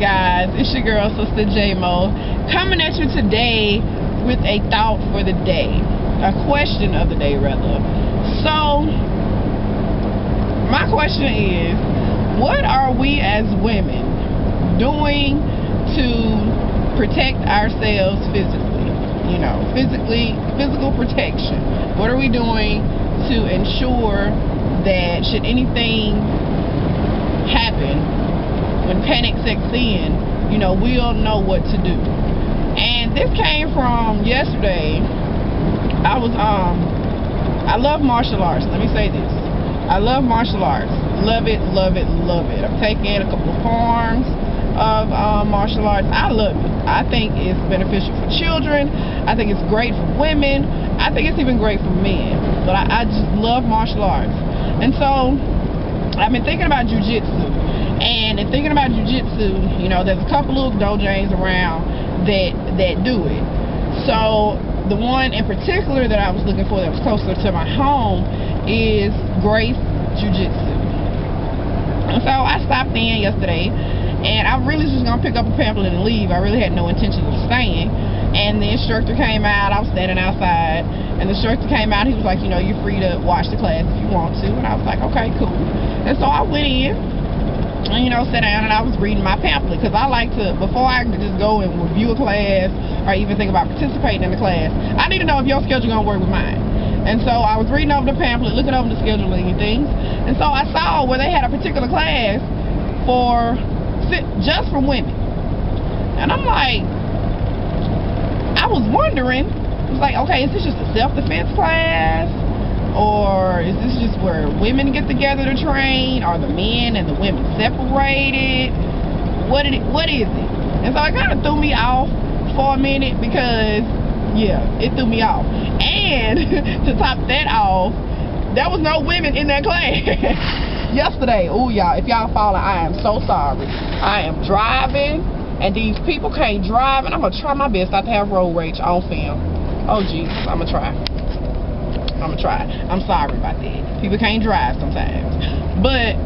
guys? It's your girl, SistaJMoe, coming at you today with a thought for the day. A question of the day, rather. So, my question is, what are we as women doing to protect ourselves physically? You know, physical protection. What are we doing to ensure that should anything happen, when panic sets in, you know, we'll know what to do? And this came from yesterday. I love martial arts. Let me say this. I love martial arts. Love it, love it, love it. I've taken a couple of forms of martial arts. I love it. I think it's beneficial for children. I think it's great for women. I think it's even great for men. But I just love martial arts. And so I've been thinking about jiu-jitsu. And in thinking about jiu-jitsu, you know, there's a couple of dojos around that do it. So the one in particular that I was looking for that was closer to my home is Grace Jiu-Jitsu. And so I stopped in yesterday, and I really was just going to pick up a pamphlet and leave. I really had no intention of staying. And the instructor came out. I was standing outside, and the instructor came out. He was like, you know, you're free to watch the class if you want to. And I was like, okay, cool. And so I went in, and, you know, sat down, and I was reading my pamphlet, because I like to, before I just go and review a class or even think about participating in the class, I need to know if your schedule going to work with mine. And so I was reading over the pamphlet, looking over the scheduling and things, and so I saw where they had a particular class just for women. And I'm like, I was wondering, it was like, okay, is this just a self-defense class? Or is this just where women get together to train? Are the men and the women separated? What is it? And so it kind of threw me off for a minute, because, yeah, it threw me off. And to top that off, there was no women in that class yesterday. Oh, y'all, if y'all follow, I am so sorry. I am driving, and these people can't drive, and I'm going to try my best not to have road rage on film. Oh, Jesus, I'm going to try. I'm sorry about that. People can't drive sometimes. But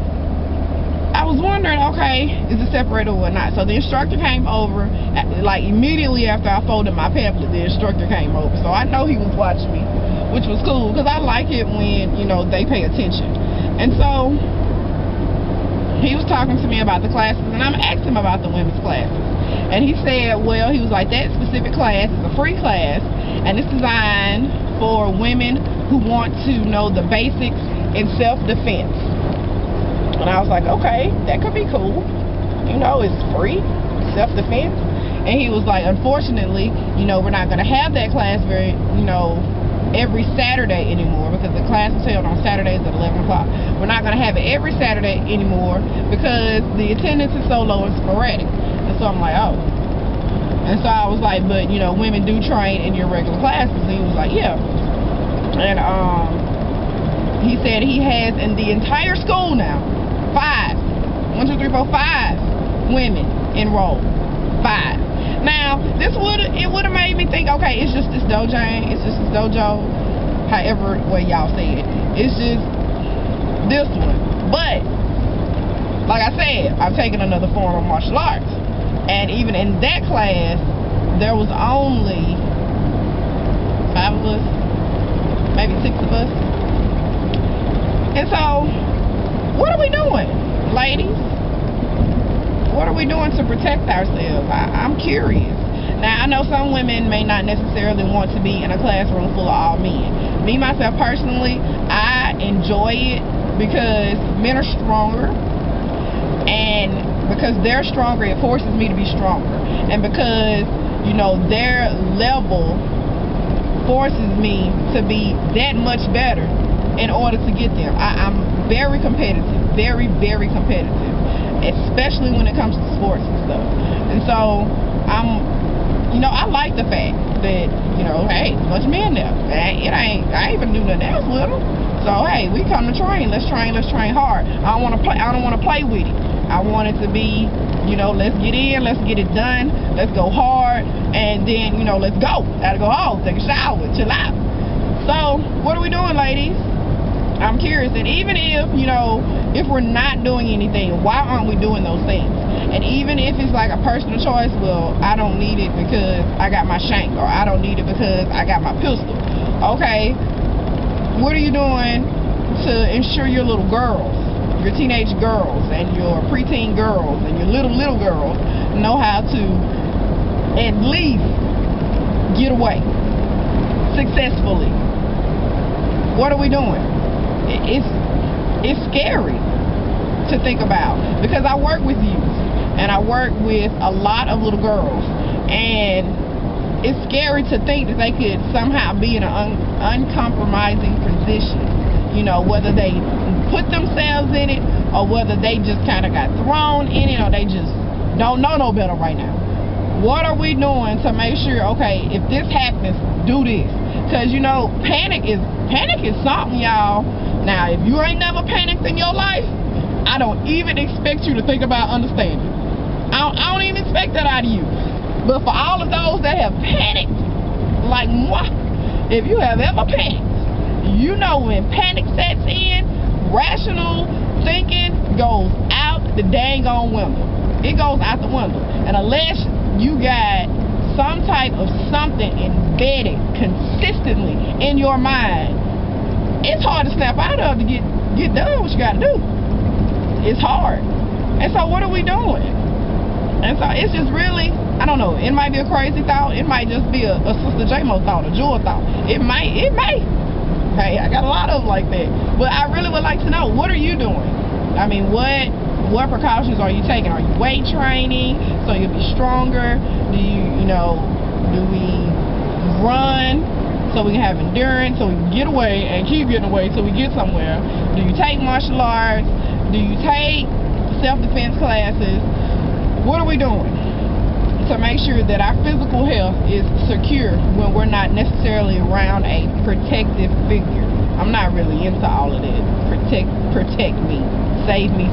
I was wondering, okay, is it separated or not? So the instructor came over, like immediately after I folded my pamphlet, the instructor came over. So I know he was watching me, which was cool, because I like it when, you know, they pay attention. And so he was talking to me about the classes, and I'm asking him about the women's classes. And he said, well, he was like, that specific class is a free class, and it's designed for women who want to know the basics in self-defense. And I was like, okay, that could be cool. You know, it's free, self-defense. And he was like, unfortunately, you know, we're not going to have that class every Saturday anymore, because the class is held on Saturdays at 11 o'clock. We're not going to have it every Saturday anymore because the attendance is so low and sporadic. And so I'm like, oh. And so I was like, but, you know, women do train in your regular classes. And he was like, yeah. And he said he has in the entire school now 5 women enrolled. 5. Now, it would have made me think, okay, it's just this dojo, however way y'all say it. It's just this one. But like I said, I've taken another form of martial arts, and even in that class, there was only 5 of us, maybe 6 of us. And so, what are we doing, ladies? What are we doing to protect ourselves? I'm curious. Now, I know some women may not necessarily want to be in a classroom full of all men. Me, myself, personally, I enjoy it because men are stronger. And because they're stronger, it forces me to be stronger. And because, you know, their level forces me to be that much better in order to get them. I'm very competitive. Very, very competitive. Especially when it comes to sports and stuff. And so I like the fact that, you know, hey, there's a bunch of men there. I ain't even do nothing else with them. So hey, we come to train. Let's train hard. I don't want to play with it. I want it to be, you know, let's get in, let's get it done, let's go hard, and then, you know, let's go. Gotta go home, take a shower, chill out. So what are we doing, ladies? I'm curious. And even if, you know, if we're not doing anything, why aren't we doing those things? And even if it's like a personal choice, well, I don't need it because I got my shank, or I don't need it because I got my pistol. Okay, what are you doing to ensure your little girls, your teenage girls, and your preteen girls, and your little girls know how to at least get away successfully? What are we doing? It's scary to think about, because I work with youth and I work with a lot of little girls, and it's scary to think that they could somehow be in an uncompromising position, you know, whether they put themselves in it or whether they just kind of got thrown in it, or they just don't know no better right now. What are we doing to make sure, okay, if this happens, do this? Because, you know, panic is something, y'all. Now, if you ain't never panicked in your life, I don't even expect you to think about understanding. I don't even expect that out of you. But for all of those that have panicked, like moi, if you have ever panicked, you know when panic sets in, rational thinking goes out the dang on window. It goes out the window. And unless you got some type of something embedded consistently in your mind, it's hard to snap out of to get done what you got to do. It's hard. And so what are we doing? And so it's just really, I don't know, it might be a crazy thought. It might just be a SistaJMoe thought, a Jewel thought. It may. Hey, I got a lot of them like that. But I really would like to know, what are you doing? I mean, what precautions are you taking? Are you weight training so you'll be stronger? Do do we run so we can have endurance, so we can get away and keep getting away so we get somewhere? Do you take martial arts? Do you take self-defense classes? What are we doing to make sure that our physical health is secure when we're not necessarily around a protective figure? I'm not really into all of that. Protect me, save me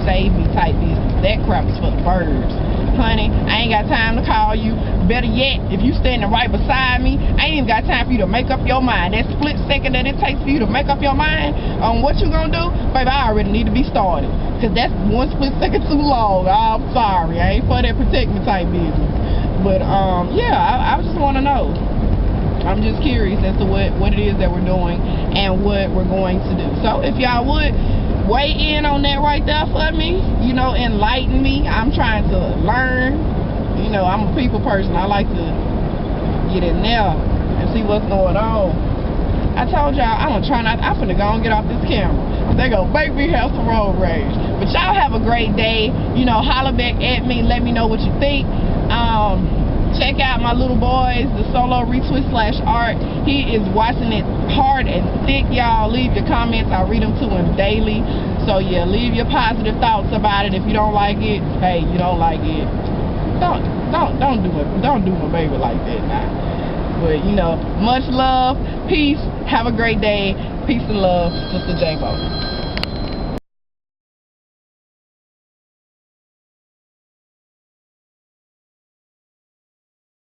type business. That crap is for the birds. Honey, I ain't got time to call you. Better yet, if you standing right beside me, I ain't even got time for you to make up your mind. That split second that it takes for you to make up your mind on what you gonna do, baby, I already need to be started. Because that's one split second too long. I'm sorry, I ain't for that protect me type business. But yeah, I just want to know. I'm just curious as to what it is that we're doing and what we're going to do. So if y'all would weigh in on that right there for me, you know, enlighten me. I'm trying to learn. You know, I'm a people person. I like to get in there and see what's going on. I told y'all I'm finna go and get off this camera. They gonna make me have some road rage. But y'all have a great day. You know, holler back at me. Let me know what you think. Check out my little boys, the solo retwist /art. He is watching it hard and thick, y'all. Leave your comments. I read them to him daily. So yeah, leave your positive thoughts about it. If you don't like it, hey, you don't like it. Don't do my baby like that now. But you know, much love, peace, have a great day. Peace and love, SistaJMoe.